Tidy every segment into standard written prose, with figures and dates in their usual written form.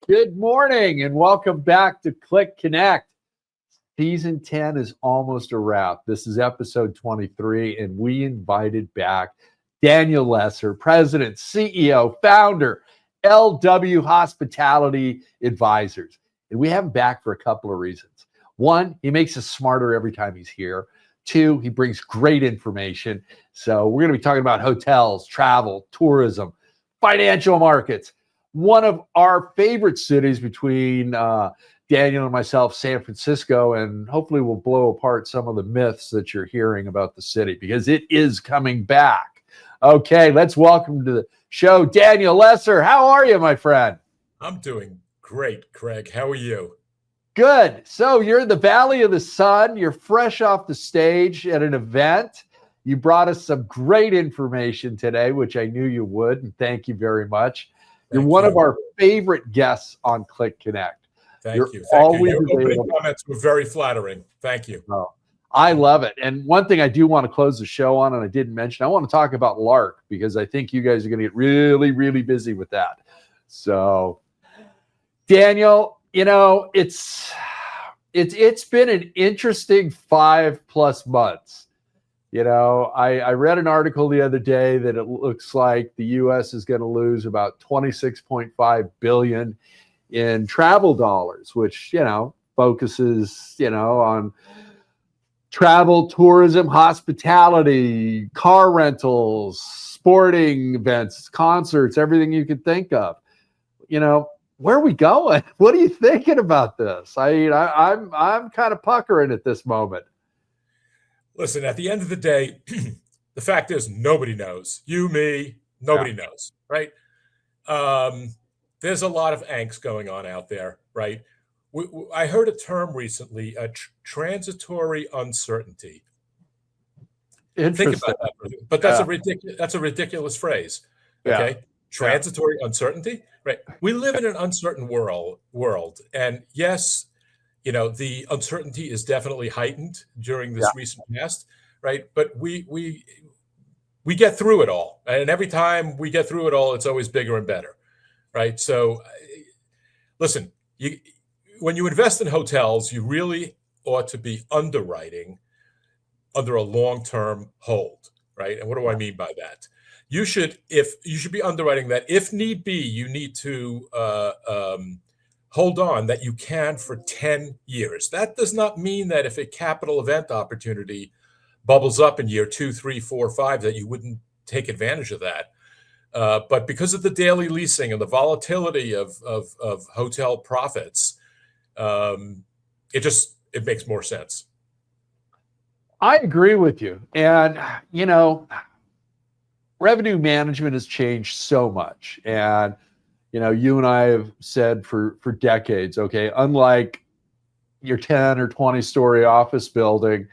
Good morning and welcome back to CLIC Connect. Season 10 is almost a wrap. This is episode 23, and we invited back Daniel Lesser, President, CEO, founder, LW Hospitality Advisors. And we have him back for a couple of reasons. One, he makes us smarter every time he's here. Two, he brings great information. So we're going to be talking about hotels, travel, tourism, financial markets. One of our favorite cities between Daniel and myself, San Francisco, and hopefully we'll blow apart some of the myths that you're hearing about the city because it is coming back. Okay, let's welcome to the show Daniel Lesser. How are you, my friend? I'm doing great, Craig. How are you? Good. So you're in the Valley of the Sun. You're fresh off the stage at an event. You brought us some great information today, which I knew you would, and thank you very much. You're one of our favorite guests on CLIC Connect. Thank you. Your opening comments were very flattering. Thank you. Oh, I love it. And one thing I do want to close the show on, and I didn't mention, I want to talk about Lark because I think you guys are going to get really, really busy with that. So, Daniel, you know, it's been an interesting 5+ months. You know, I read an article the other day that it looks like the U.S. is going to lose about $26.5 billion in travel dollars, which, you know, focuses, you know, on travel, tourism, hospitality, car rentals, sporting events, concerts, everything you could think of. You know, where are we going? What are you thinking about this? I'm kind of puckering at this moment. Listen, at the end of the day, the fact is nobody knows. You, me, nobody knows, right? There's a lot of angst going on out there, right? I heard a term recently, transitory uncertainty. Think about that, but that's a ridiculous phrase. Okay, transitory uncertainty, right? We live in an uncertain world, and yes, you know, the uncertainty is definitely heightened during this recent past, right? But we get through it all. And every time we get through it all, it's always bigger and better, right? So listen, when you invest in hotels, you really ought to be underwriting under a long-term hold, right? And what do I mean by that? You should be underwriting that if need be, you need to hold on that you can for 10 years. That does not mean that if a capital event opportunity bubbles up in year 2, 3, 4, 5, that you wouldn't take advantage of that. But because of the daily leasing and the volatility of hotel profits, it makes more sense. I agree with you. And, you know, revenue management has changed so much. And you know, you and I have said for decades, okay, unlike your 10 or 20-story office building,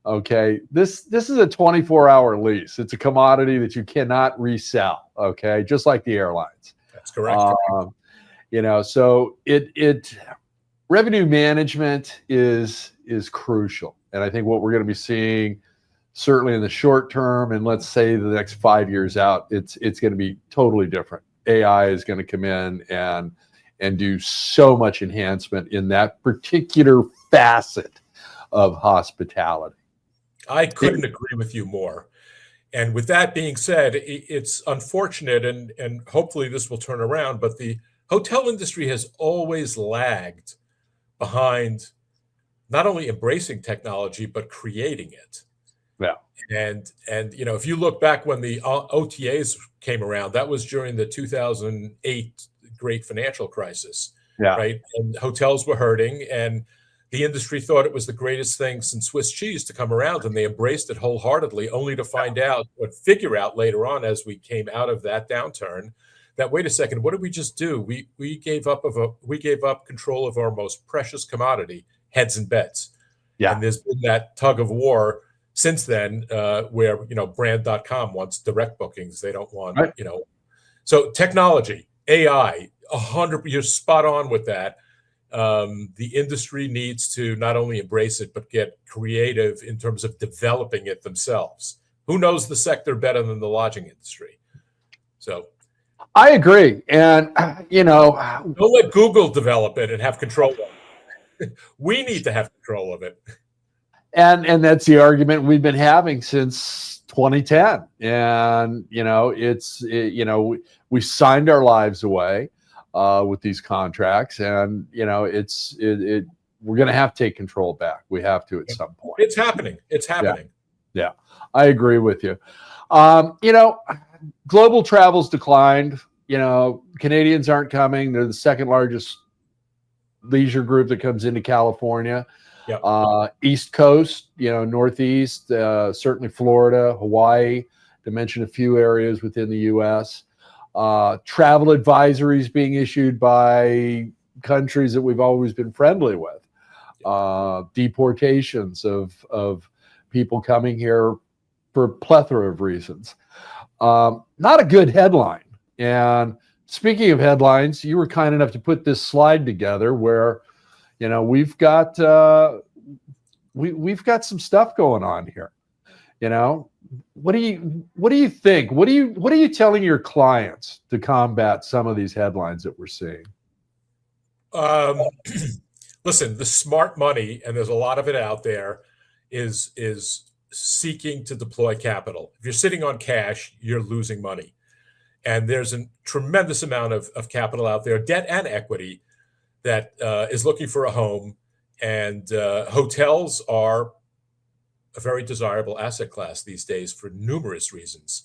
okay, this is a 24-hour lease. It's a commodity that you cannot resell, okay, just like the airlines. That's correct. You know, so revenue management is crucial. And I think what we're going to be seeing certainly in the short term, and let's say the next 5 years out, it's going to be totally different. AI is going to come in and do so much enhancement in that particular facet of hospitality. I couldn't agree with you more. And with that being said, it's unfortunate, and hopefully this will turn around, but the hotel industry has always lagged behind not only embracing technology, but creating it. Yeah. And you know, if you look back when the OTAs came around, that was during the 2008 great financial crisis, right? And hotels were hurting, and the industry thought it was the greatest thing since Swiss cheese to come around, and they embraced it wholeheartedly, only to find out or figure out later on as we came out of that downturn that, wait a second, what did we just do? We gave up control of our most precious commodity, heads and beds. Yeah. And there's been that tug of war since then, where, you know, brand.com wants direct bookings. They don't want, you know, so technology, AI, 100%, you're spot on with that. The industry needs to not only embrace it, but get creative in terms of developing it themselves. Who knows the sector better than the lodging industry? So I agree. And, Don't let Google develop it and have control of it. We need to have control of it. and that's the argument we've been having since 2010. And, we signed our lives away with these contracts. And, we're going to have to take control back. We have to at some point. It's happening. It's happening. Yeah, I agree with you. Global travel's declined. Canadians aren't coming. They're the second largest leisure group that comes into California. Yep. East Coast, Northeast, certainly Florida, Hawaii, to mention a few areas within the U.S. Travel advisories being issued by countries that we've always been friendly with. Deportations of people coming here for a plethora of reasons. Not a good headline. And speaking of headlines, you were kind enough to put this slide together where, we've got we've got some stuff going on here. What do you think? What are you telling your clients to combat some of these headlines that we're seeing? Listen, the smart money, and there's a lot of it out there, is seeking to deploy capital. If you're sitting on cash, you're losing money. And there's a tremendous amount of capital out there, debt and equity, that is looking for a home. And hotels are a very desirable asset class these days for numerous reasons.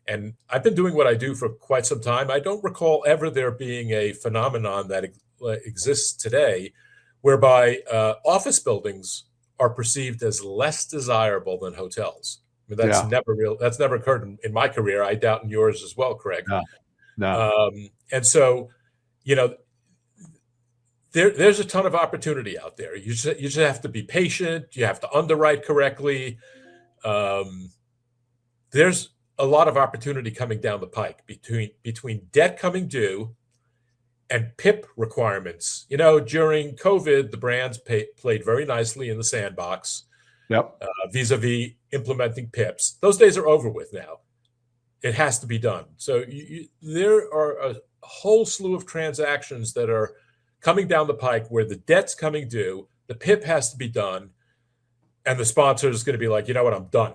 And I've been doing what I do for quite some time. I don't recall ever there being a phenomenon that exists today whereby office buildings are perceived as less desirable than hotels. I mean, that's never occurred in my career. I doubt in yours as well, Craig. No. And so, there's a ton of opportunity out there. You just have to be patient. You have to underwrite correctly. There's a lot of opportunity coming down the pike between debt coming due and PIP requirements. During COVID, the brands played very nicely in the sandbox. Yep. Vis-a-vis implementing PIPs. Those days are over with now. It has to be done. So there are a whole slew of transactions that are coming down the pike where the debt's coming due, the PIP has to be done, and the sponsor is going to be like, you know what, I'm done.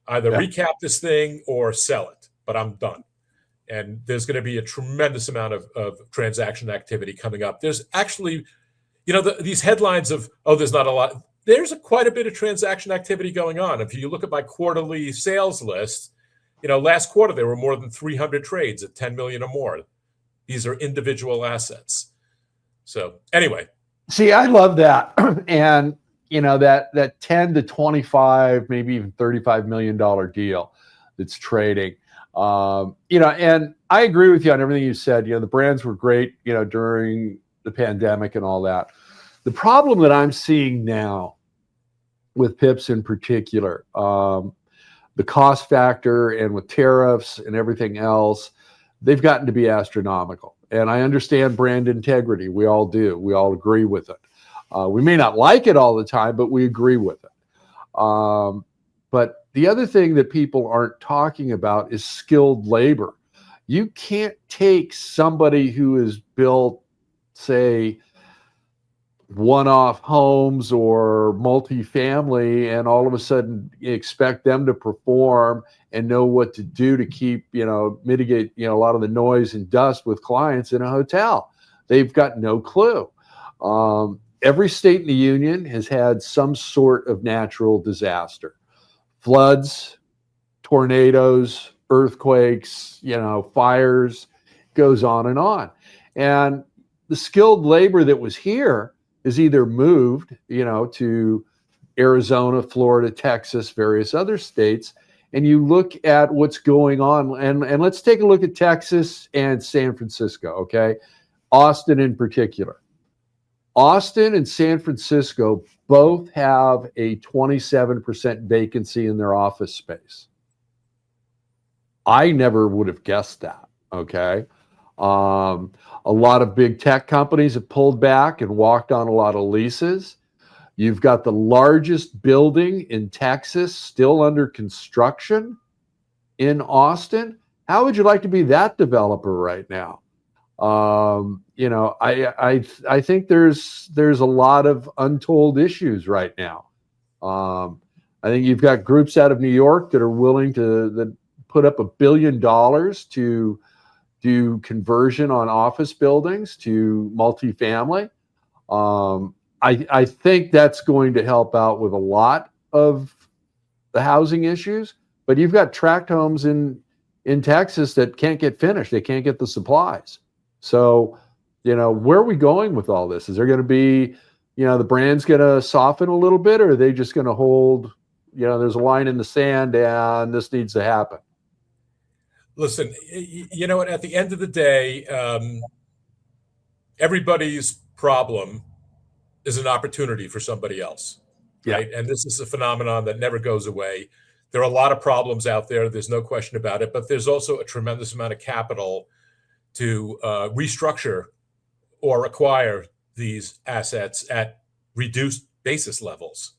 Either recap this thing or sell it, but I'm done. And there's going to be a tremendous amount of transaction activity coming up. There's actually, these headlines of, there's not a lot. There's quite a bit of transaction activity going on. If you look at my quarterly sales list, last quarter there were more than 300 trades at 10 million or more. These are individual assets. So anyway. See, I love that. And, that 10 to 25, maybe even $35 million deal that's trading. And I agree with you on everything you said. The brands were great, during the pandemic and all that. The problem that I'm seeing now with PIPs in particular, the cost factor and with tariffs and everything else, they've gotten to be astronomical. And I understand brand integrity. We all do. We all agree with it. We may not like it all the time, but we agree with it. But the other thing that people aren't talking about is skilled labor. You can't take somebody who has built, say, one-off homes or multifamily and all of a sudden expect them to perform and know what to do to keep, mitigate, a lot of the noise and dust with clients in a hotel. They've got no clue. Every state in the union has had some sort of natural disaster. Floods, tornadoes, earthquakes, fires, goes on and on. And the skilled labor that was here is either moved, to Arizona, Florida, Texas, various other states. And you look at what's going on, and let's take a look at Texas and San Francisco, okay? Austin in particular. Austin and San Francisco both have a 27% vacancy in their office space. I never would have guessed that, okay? A lot of big tech companies have pulled back and walked on a lot of leases. You've got the largest building in Texas still under construction in Austin, How would you like to be that developer right now? I think there's a lot of untold issues right now. I think you've got groups out of New York that are willing to put up $1 billion to do conversion on office buildings to multifamily. I think that's going to help out with a lot of the housing issues. But you've got tract homes in Texas that can't get finished. They can't get the supplies. So, where are we going with all this? Is there going to be, the brand's going to soften a little bit, or are they just going to hold, there's a line in the sand and this needs to happen? Listen, you know what? At the end of the day, everybody's problem is an opportunity for somebody else, right? Yeah. And this is a phenomenon that never goes away. There are a lot of problems out there. There's no question about it. But there's also a tremendous amount of capital to restructure or acquire these assets at reduced basis levels.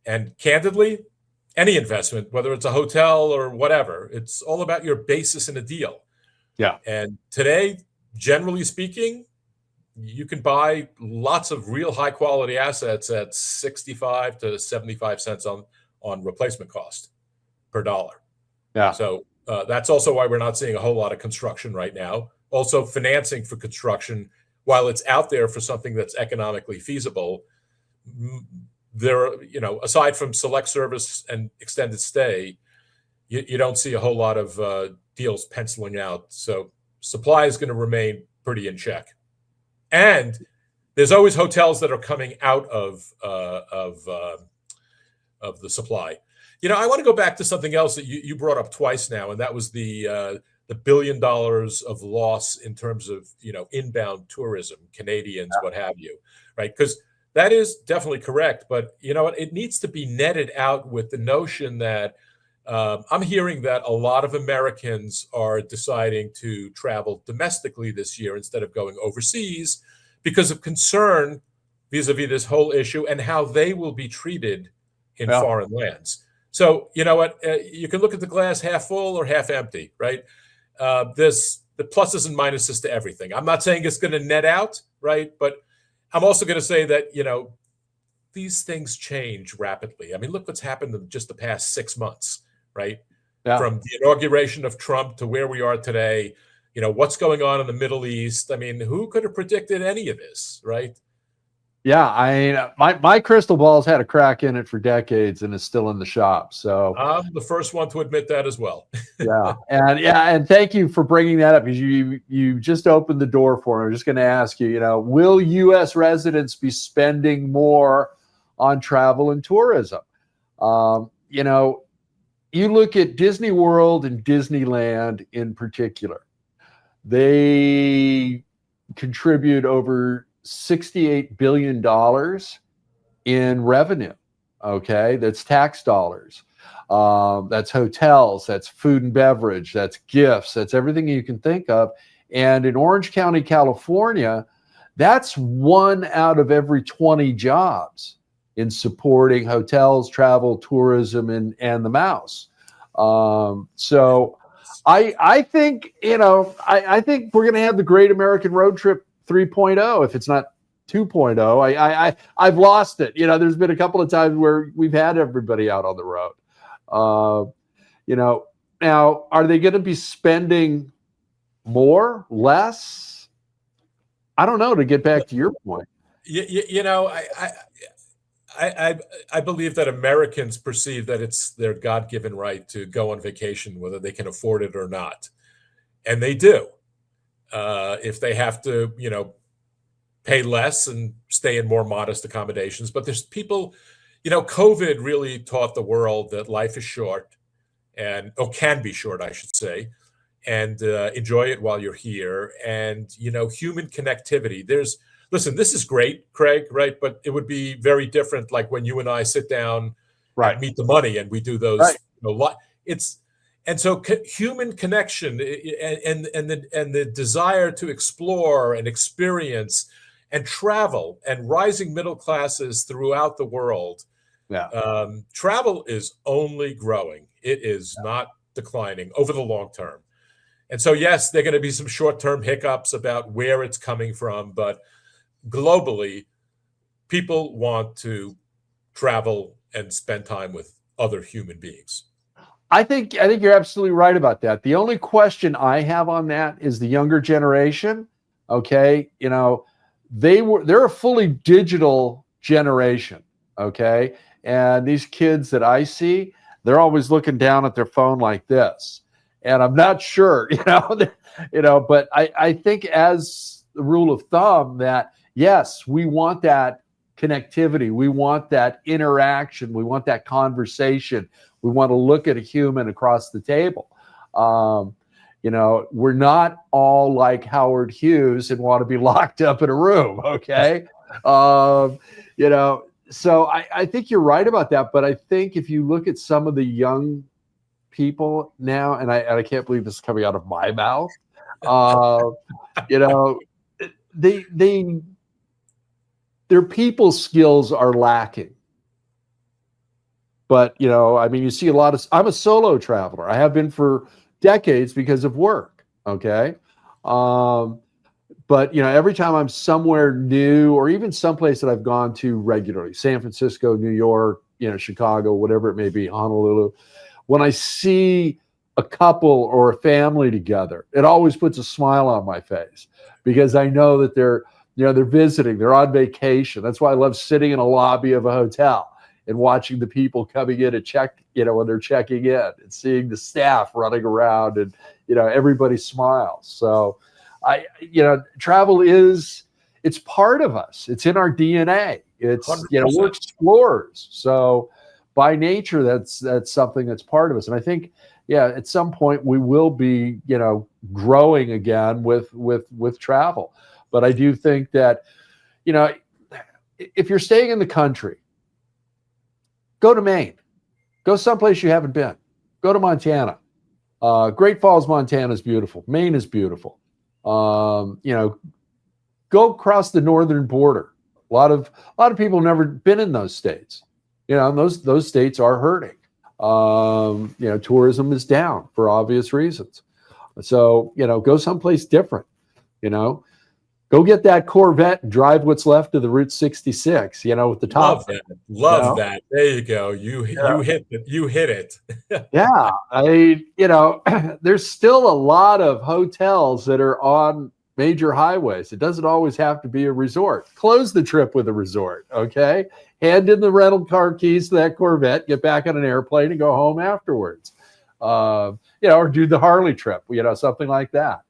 And candidly, any investment, whether it's a hotel or whatever, it's all about your basis in a deal. Yeah. And today, generally speaking, you can buy lots of real high quality assets at 65 to 75 cents on replacement cost per dollar. Yeah. So that's also why we're not seeing a whole lot of construction right now. Also, financing for construction, while it's out there for something that's economically feasible, there, aside from select service and extended stay, you don't see a whole lot of deals penciling out. So supply is going to remain pretty in check. And there's always hotels that are coming out of the supply. I want to go back to something else that you brought up twice now, and that was the $1 billion of loss in terms of inbound tourism, Canadians, what have you, right? Because that is definitely correct, but it needs to be netted out with the notion that I'm hearing that a lot of Americans are deciding to travel domestically this year instead of going overseas because of concern vis-a-vis this whole issue and how they will be treated in foreign lands. So, you can look at the glass half full or half empty, right? There's the pluses and minuses to everything. I'm not saying it's going to net out, right? But I'm also going to say that, these things change rapidly. I mean, look what's happened in just the past 6 months, right? Yeah. From the inauguration of Trump to where we are today, what's going on in the Middle East. I mean, who could have predicted any of this, right? Yeah, I mean, my crystal ball's had a crack in it for decades and is still in the shop. So I'm the first one to admit that as well. and thank you for bringing that up, because you just opened the door for me. I'm just going to ask you, will U.S. residents be spending more on travel and tourism? You look at Disney World and Disneyland in particular. They contribute over $68 billion in revenue. Okay, that's tax dollars. That's hotels, that's food and beverage, that's gifts, that's everything you can think of. And in Orange County, California, that's 1 out of every 20 jobs in supporting hotels, travel, tourism, and the mouse. So I think, I think we're going to have the Great American Road Trip 3.0, if it's not 2.0. I've lost it. There's been a couple of times where we've had everybody out on the road. Now, are they going to be spending more, less? I don't know, to get back to your point. I believe that Americans perceive that it's their God-given right to go on vacation, whether they can afford it or not. And they do. If they have to, pay less and stay in more modest accommodations. But there's people, COVID really taught the world that life is short can be short, I should say, and enjoy it while you're here. And, human connectivity. Listen, this is great, Craig, right? But it would be very different, like when you and I sit down, and meet the money, and we do those. Right. And so human connection and the desire to explore and experience and travel and rising middle classes throughout the world. Yeah. Travel is only growing. It is not declining over the long term. And so, yes, there are going to be some short-term hiccups about where it's coming from, but globally, people want to travel and spend time with other human beings. I think you're absolutely right about that. The only question I have on that is the younger generation. Okay, they're a fully digital generation. Okay, and these kids that I see, they're always looking down at their phone like this, and I'm not sure, but I think as the rule of thumb that yes, we want that connectivity, we want that interaction, we want that conversation. We want to look at a human across the table. We're not all like Howard Hughes and want to be locked up in a room. Okay. So I think you're right about that. But I think if you look at some of the young people now, and I can't believe this is coming out of my mouth, their people skills are lacking. But, you see a lot of, I'm a solo traveler. I have been for decades because of work. Okay. But, every time I'm somewhere new or even someplace that I've gone to regularly, San Francisco, New York, Chicago, whatever it may be, Honolulu, when I see a couple or a family together, it always puts a smile on my face because I know that they're visiting, they're on vacation. That's why I love sitting in a lobby of a hotel and watching the people coming in and check, when they're checking in and seeing the staff running around and, everybody smiles. So travel it's part of us. It's in our DNA. It's, 100%. We're explorers. So by nature, that's something that's part of us. And I think, at some point we will be, growing again with travel. But I do think that, if you're staying in the country, go to Maine. Go someplace you haven't been. Go to Montana. Great Falls, Montana is beautiful. Maine is beautiful. Go across the northern border. A lot of people have never been in those states. And those states are hurting. Tourism is down for obvious reasons. So, go someplace different. Go get that Corvette and drive what's left of the Route 66, with the top. Love that. There you go. You hit it. Yeah. There's still a lot of hotels that are on major highways. It doesn't always have to be a resort. Close the trip with a resort. Okay. Hand in the rental car keys to that Corvette, get back on an airplane and go home afterwards. Or do the Harley trip, something like that.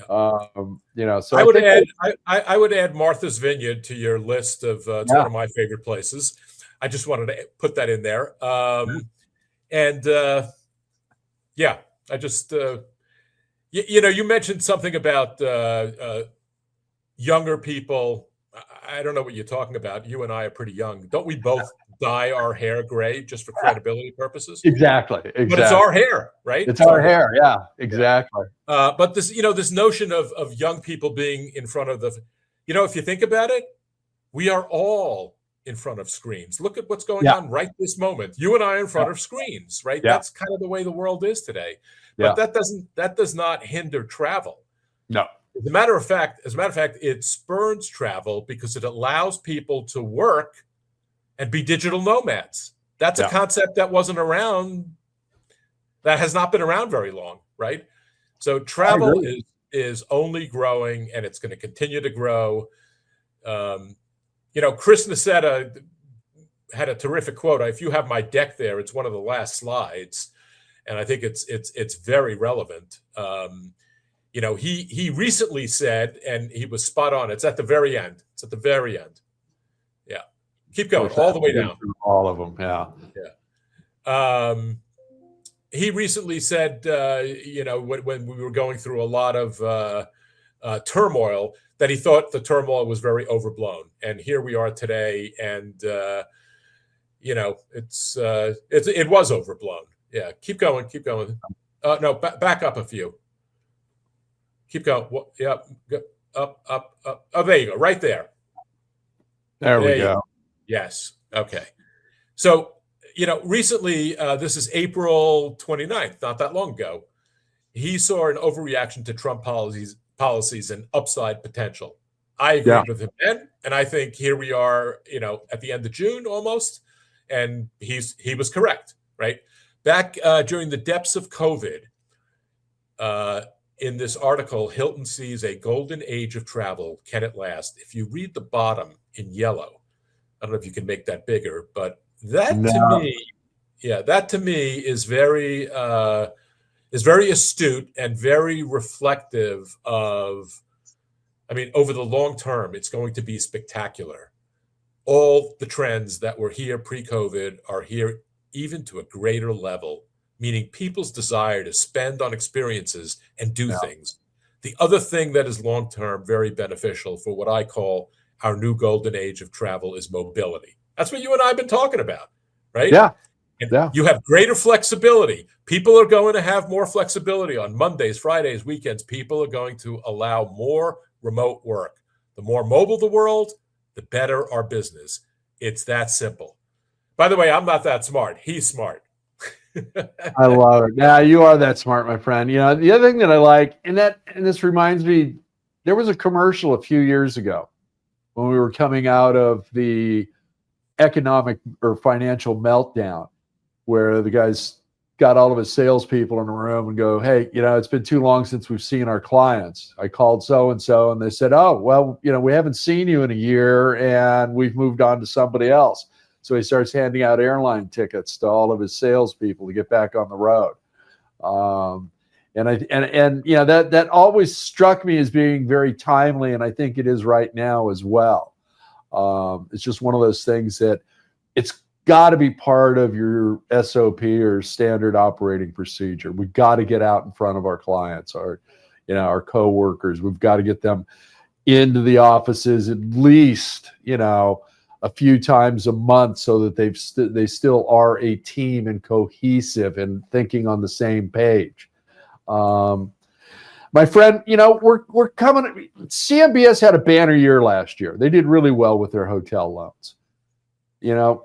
So I would add Martha's Vineyard to your list of it's one of my favorite places. I just wanted to put that in there. I just you mentioned something about younger people. I don't know what you're talking about. You and I are pretty young. Don't we both dye our hair gray just for credibility purposes? Exactly. But it's our hair, right? It's our hair. Yeah, exactly. But this notion of young people being in front of if you think about it, we are all in front of screens. Look at what's going on right this moment. You and I are in front of screens, right? Yeah. That's kind of the way the world is today. But that does not hinder travel. No. As a matter of fact, it spurs travel because it allows people to work and be digital nomads. That's a concept that wasn't around, that has not been around very long, right? So travel is only growing, and it's going to continue to grow. Chris Nacetta had a terrific quote. If you have my deck there, it's one of the last slides, and I think it's very relevant. He recently said, and he was spot on. It's at the very end. Yeah, keep going all the way down. All of them. Yeah. He recently said, when we were going through a lot of turmoil, that he thought the turmoil was very overblown. And here we are today, and it was overblown. Yeah, keep going. No, back up a few. Keep going. Up. Oh, there you go. Right there. There we go. Yes. Okay. So, recently, this is April 29th, not that long ago. he saw an overreaction to Trump policies and upside potential. I Yeah. agreed with him then, and I think here we are, at the end of June almost, and he was correct, right? Back during the depths of COVID, in this article, Hilton sees a golden age of travel. Can it last? If you read the bottom in yellow, I don't know if you can make that bigger, but that to me is very astute and very reflective of. I mean, over the long term, it's going to be spectacular. All the trends that were here pre-COVID are here even to a greater level, meaning people's desire to spend on experiences and do things. The other thing that is long-term very beneficial for what I call our new golden age of travel is mobility. That's what you and I have been talking about, right? Yeah. And you have greater flexibility. People are going to have more flexibility on Mondays, Fridays, weekends. People are going to allow more remote work. The more mobile the world, the better our business. It's that simple. By the way, I'm not that smart. He's smart. I love it. Yeah, you are that smart, my friend. The other thing that I like, and this reminds me, there was a commercial a few years ago when we were coming out of the economic or financial meltdown, where the guys got all of his salespeople in a room and go, "Hey, it's been too long since we've seen our clients. I called so-and-so and they said, oh, well, we haven't seen you in a year and we've moved on to somebody else." So he starts handing out airline tickets to all of his salespeople to get back on the road. That always struck me as being very timely, and I think it is right now as well. It's just one of those things that it's got to be part of your SOP or standard operating procedure. We've got to get out in front of our clients, our coworkers. We've got to get them into the offices at least, a few times a month, so that they still are a team and cohesive and thinking on the same page. My friend, we're coming. CMBS had a banner year last year. They did really well with their hotel loans.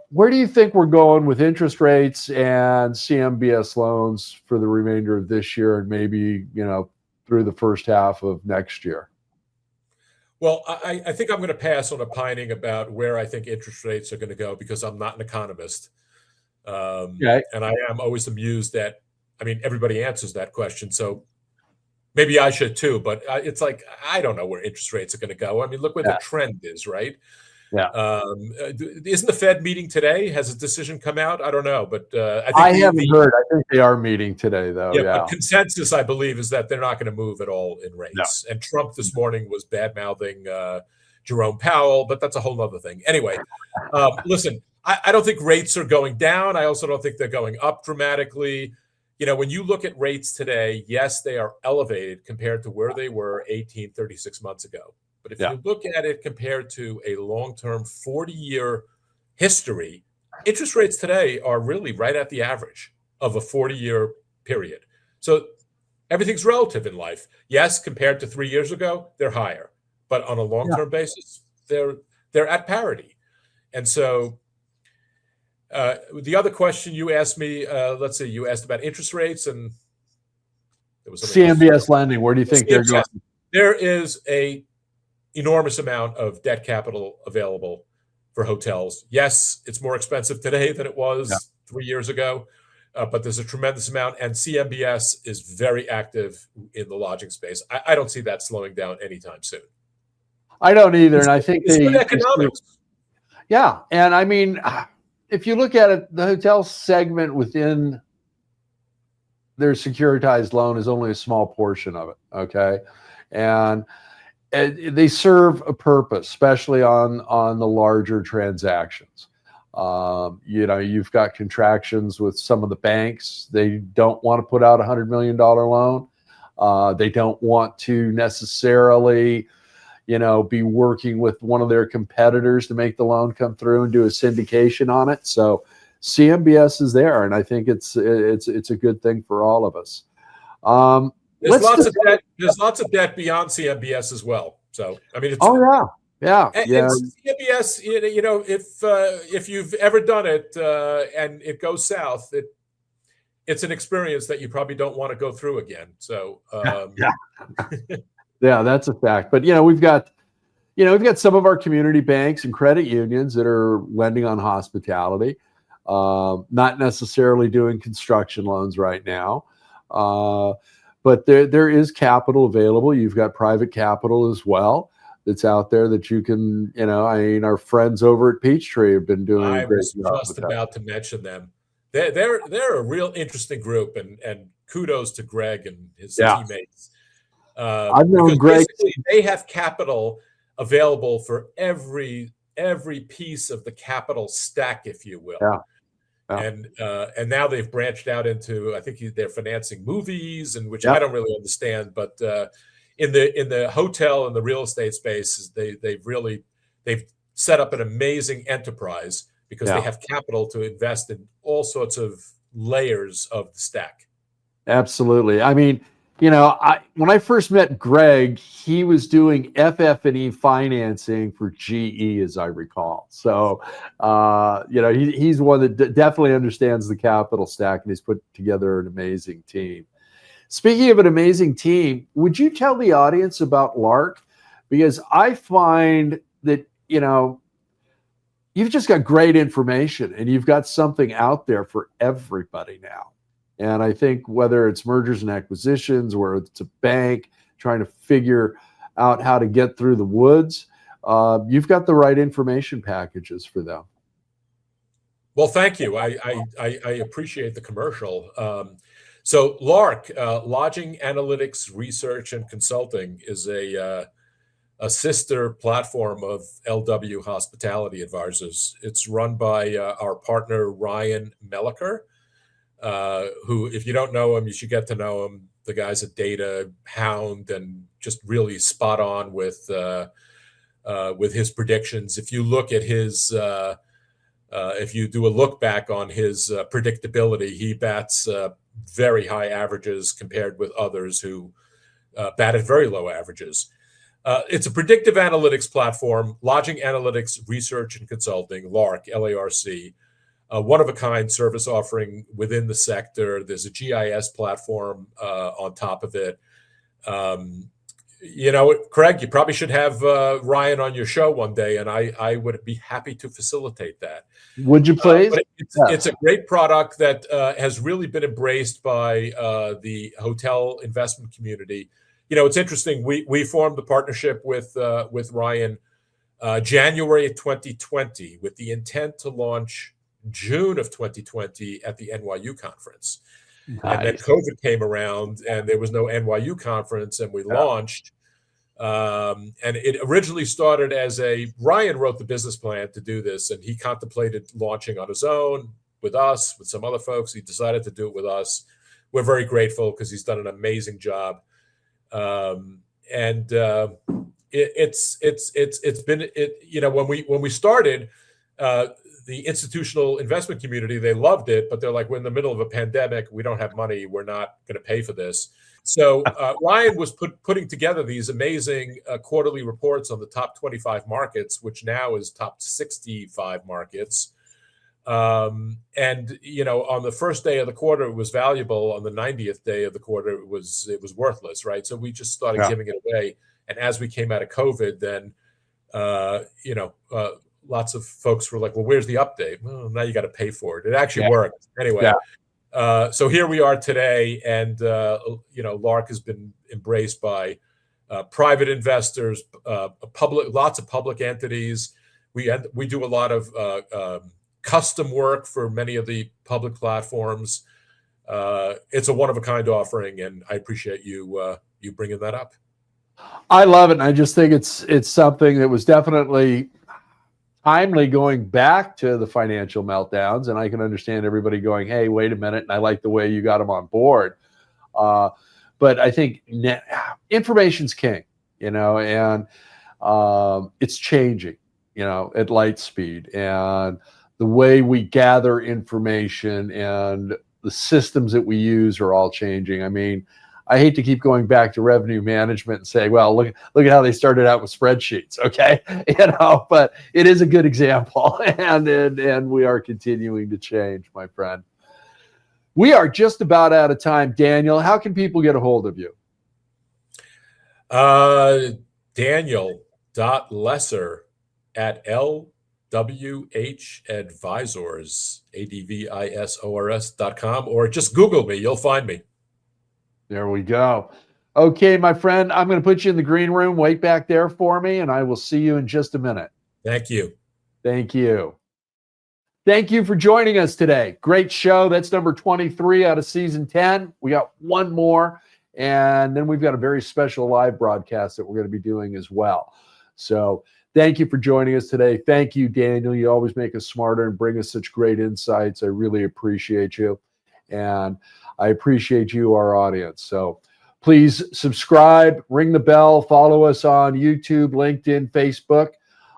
Where do you think we're going with interest rates and CMBS loans for the remainder of this year and maybe, through the first half of next year? Well, I think I'm going to pass on opining about where I think interest rates are going to go because I'm not an economist. Okay. And I am always amused that, everybody answers that question. So maybe I should too, but it's like, I don't know where interest rates are going to go. Look where the trend is, right? Yeah. Isn't the Fed meeting today? Has a decision come out? I don't know, but I haven't heard. I think they are meeting today, though. Yeah. But consensus, I believe, is that they're not going to move at all in rates. No. And Trump this morning was bad-mouthing Jerome Powell, but that's a whole other thing. Anyway, listen, I don't think rates are going down. I also don't think they're going up dramatically. When you look at rates today, yes, they are elevated compared to where they were 36 months ago. But if you look at it compared to a long-term 40-year history, interest rates today are really right at the average of a 40-year period. So everything's relative in life. Yes, compared to 3 years ago, they're higher. But on a long-term basis, they're at parity. And so the other question you asked me, let's see, you asked about interest rates and there was CMBS lending. Where do you think they're going? There is a enormous amount of debt capital available for hotels. Yes, it's more expensive today than it was 3 years ago, but there's a tremendous amount, and CMBS is very active in the lodging space. I don't see that slowing down anytime soon. I don't either, and I think it's good economics. Yeah, and if you look at it, the hotel segment within their securitized loan is only a small portion of it, okay? And they serve a purpose, especially on the larger transactions. You've got contractions with some of the banks. They don't want to put out $100 million loan. They don't want to necessarily, be working with one of their competitors to make the loan come through and do a syndication on it. So CMBS is there, and I think it's a good thing for all of us. There's lots of debt beyond CMBS as well. So it's yeah. CMBS. If you've ever done it and it goes south, it's an experience that you probably don't want to go through again. So yeah, that's a fact. But we've got some of our community banks and credit unions that are lending on hospitality, not necessarily doing construction loans right now. But there is capital available. You've got private capital as well that's out there that you can, our friends over at Peachtree have been doing a great job. I was just about to mention them. They're a real interesting group, and kudos to Greg and his teammates. I've known Greg. Basically, they have capital available for every piece of the capital stack, if you will. Yeah. And now they've branched out into, I think they're financing movies, and which I don't really understand, but in the hotel and the real estate space, they've set up an amazing enterprise because they have capital to invest in all sorts of layers of the stack. Absolutely. I mean, when I first met Greg, he was doing FF&E financing for GE, as I recall. So, he's one that definitely understands the capital stack, and he's put together an amazing team. Speaking of an amazing team, would you tell the audience about Lark? Because I find that, you've just got great information, and you've got something out there for everybody now. And I think whether it's mergers and acquisitions, where it's a bank trying to figure out how to get through the woods, you've got the right information packages for them. Well, thank you. I appreciate the commercial. So Lark, Lodging Analytics Research and Consulting, is a sister platform of LW Hospitality Advisors. It's run by our partner, Ryan Melliker, who, if you don't know him, you should get to know him. The guy's a data hound and just really spot on with his predictions. If you look at his, if you do a look back on his predictability, he bats very high averages compared with others who batted very low averages. It's a predictive analytics platform, Lodging Analytics Research and Consulting, Lark, L-A-R-C. One-of-a-kind service offering within the sector. There's a GIS platform on top of it. Craig, you probably should have Ryan on your show one day, and I would be happy to facilitate that. Would you please? But it's a great product that has really been embraced by the hotel investment community. It's interesting. We formed a partnership with Ryan January of 2020 with the intent to launch June of 2020 at the NYU conference. Nice. And then COVID came around and there was no NYU conference, and we launched. And it originally started as Ryan wrote the business plan to do this, and he contemplated launching on his own with us, with some other folks. He decided to do it with us. We're very grateful because he's done an amazing job. It's been when we started, the institutional investment community, they loved it, but they're like, we're in the middle of a pandemic. We don't have money. We're not going to pay for this. So Ryan was putting together these amazing quarterly reports on the top 25 markets, which now is top 65 markets. On the first day of the quarter, it was valuable. On the 90th day of the quarter, it was worthless, right? So we just started giving it away. And as we came out of COVID, then, lots of folks were like, well, where's the update? Well, now you got to pay for it. It actually worked. Anyway, so here we are today, and, Lark has been embraced by private investors, lots of public entities. We do a lot of custom work for many of the public platforms. It's a one-of-a-kind offering, and I appreciate you bringing that up. I love it, and I just think it's something that was definitely timely going back to the financial meltdowns, and I can understand everybody going, hey, wait a minute, and I like the way you got them on board. But I think information's king, and it's changing, at light speed, and the way we gather information and the systems that we use are all changing. I mean, I hate to keep going back to revenue management and say, well, look at how they started out with spreadsheets, okay? But it is a good example, and we are continuing to change, my friend. We are just about out of time. Daniel, how can people get a hold of you? Daniel.lesser@lwhadvisors.com, or just Google me. You'll find me. There we go. Okay, my friend, I'm going to put you in the green room. Wait back there for me, and I will see you in just a minute. Thank you. Thank you. Thank you for joining us today. Great show. That's number 23 out of season 10. We got one more, and then we've got a very special live broadcast that we're going to be doing as well. So thank you for joining us today. Thank you, Daniel. You always make us smarter and bring us such great insights. I really appreciate you, and I appreciate you, our audience. So please subscribe, ring the bell, follow us on YouTube, LinkedIn, Facebook.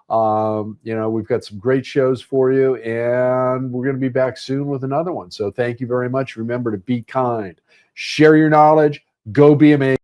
We've got some great shows for you, and we're going to be back soon with another one. So thank you very much. Remember to be kind, share your knowledge, go be amazing.